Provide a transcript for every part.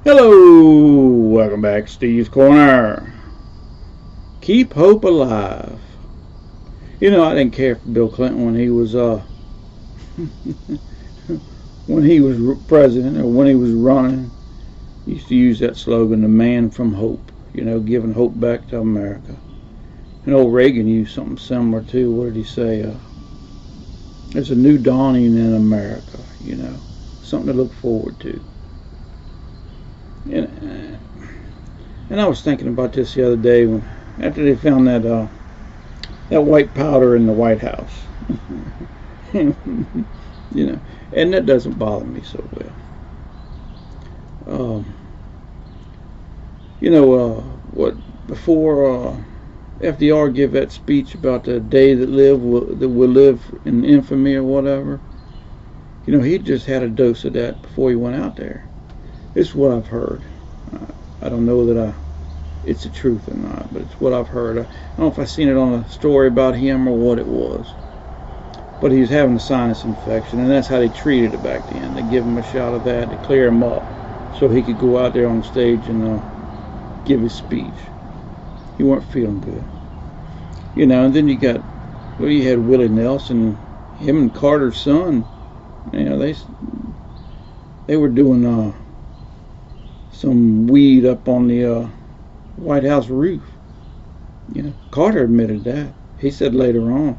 Hello, welcome back, Steve's Corner. Keep hope alive. You know, I didn't care for Bill Clinton when he was when he was president or when he was running. He used to use that slogan, "The man from hope." You know, giving hope back to America. And old Reagan used something similar too. What did he say? There's a new dawning in America. You know, something to look forward to. And I was thinking about this the other day when after they found that white powder in the White House. You know, and that doesn't bother me so well. What before FDR gave that speech about the day that will live in infamy or whatever. You know, he just had a dose of that before he went out there. This is what I've heard. I don't know that it's the truth or not, but it's what I've heard. I don't know if I seen it on a story about him or what it was. But he was having a sinus infection, and that's how they treated it back then. They give him a shot of that to clear him up so he could go out there on stage and give his speech. He weren't feeling good. You know, and then you had Willie Nelson, him and Carter's son. You know, they were doing some weed up on the White House roof. You know, Carter admitted that. He said later on,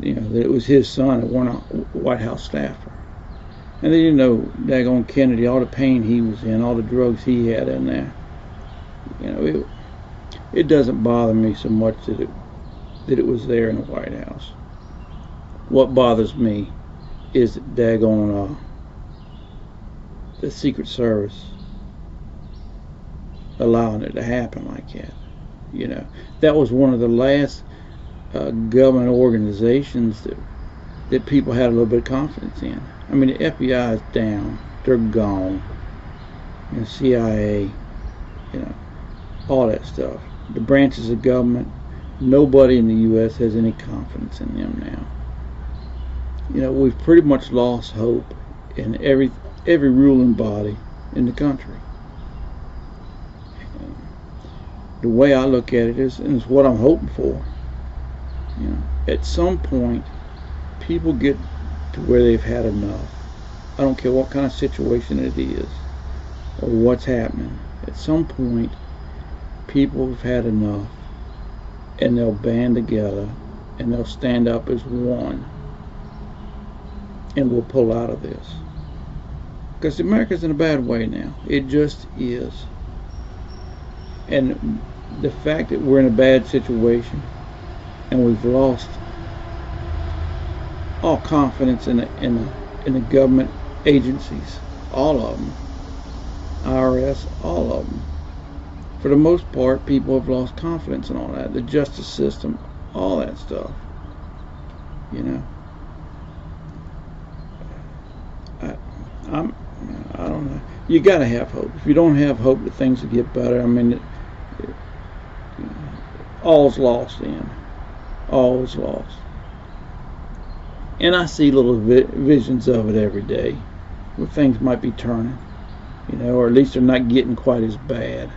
you know, that it was his son that wasn't a White House staffer. And then, you know, daggone Kennedy, all the pain he was in, all the drugs he had in there. You know, it doesn't bother me so much that it was there in the White House. What bothers me is that daggone the Secret Service allowing it to happen like that. You know, that was one of the last government organizations that people had a little bit of confidence in. I mean, the FBI is down; they're gone. You know, CIA, you know, all that stuff. The branches of government, nobody in the U.S. has any confidence in them now. You know, we've pretty much lost hope in every ruling body in the country. The way I look at it is what I'm hoping for. You know, at some point, people get to where they've had enough. I don't care what kind of situation it is or what's happening. At some point, people have had enough, and they'll band together and they'll stand up as one, and we'll pull out of this. Because America's in a bad way now. It just is. And the fact that we're in a bad situation and we've lost all confidence in the government agencies, all of them, IRS, all of them. For the most part, people have lost confidence in all that. The justice system, all that stuff. You know, I don't know. You gotta have hope. If you don't have hope that things will get better, I mean, all's lost then. All is lost. And I see little visions of it every day, where things might be turning, you know, or at least they're not getting quite as bad,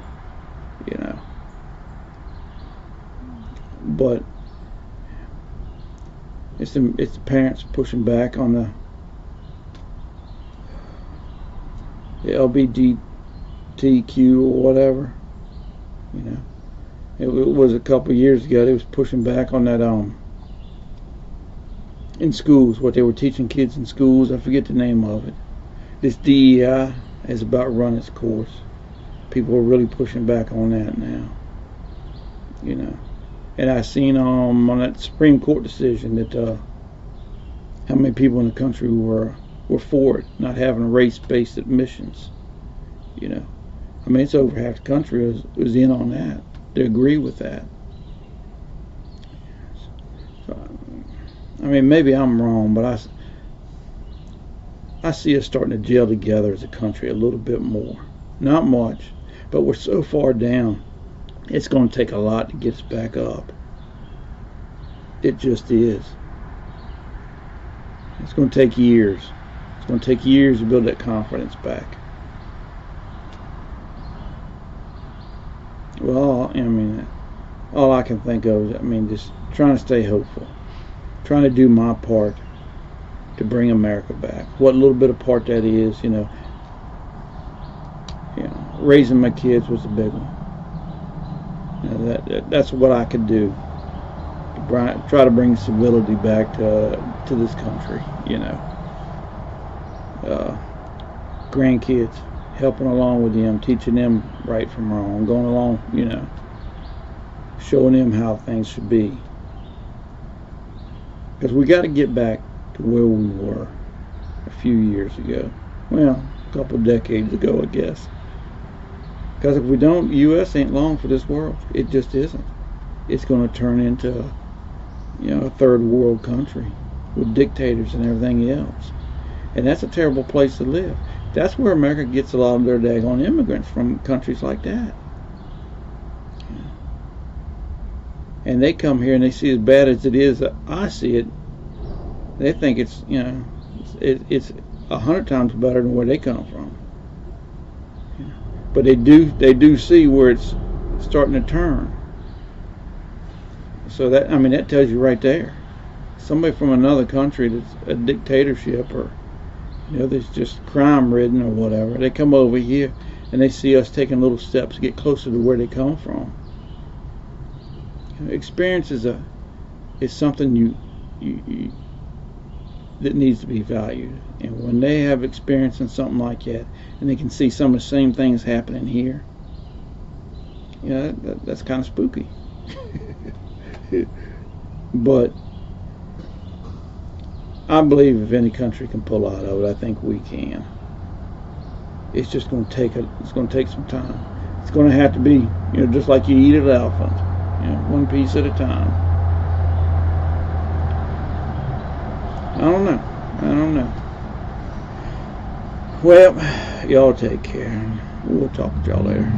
you know. But it's the parents pushing back on the LGBTQ or whatever, you know. It was a couple of years ago. They was pushing back on that in schools, what they were teaching kids in schools. I forget the name of it. This DEI has about run its course. People are really pushing back on that now. You know, and I seen on that Supreme Court decision that how many people in the country were for it, not having race-based admissions. You know, I mean, it's over half the country was in on that. They agree with that. So, I mean, maybe I'm wrong, but I see us starting to gel together as a country a little bit more. Not much, but we're so far down. It's going to take a lot to get us back up. It just is. It's going to take years. It's going to take years to build that confidence back. Well, I mean, all I can think of is, I mean, just trying to stay hopeful, trying to do my part to bring America back. What little bit of part that is, raising my kids was a big one. That's what I could do to try to bring civility back to this country. Grandkids, helping along with them, teaching them right from wrong, going along, showing them how things should be. Because we got to get back to where we were a few years ago. Well, a couple decades ago, I guess. Because if we don't, U.S. ain't long for this world. It just isn't. It's going to turn into, a third world country with dictators and everything else. And that's a terrible place to live. That's where America gets a lot of their daggone immigrants, from countries like that. And they come here and they see as bad as it is, I see it, they think it's, it's 100 times better than where they come from. But they do see where it's starting to turn. So that tells you right there. Somebody from another country that's a dictatorship, or that's just crime ridden or whatever, they come over here and they see us taking little steps to get closer to where they come from. Experience is something you that needs to be valued. And when they have experience in something like that, and they can see some of the same things happening here, that's kind of spooky. But I believe if any country can pull out of it, I think we can. It's just going to take some time. It's going to have to be, just like you eat an elephant, one piece at a time. I don't know. Well, y'all take care. We'll talk with y'all later.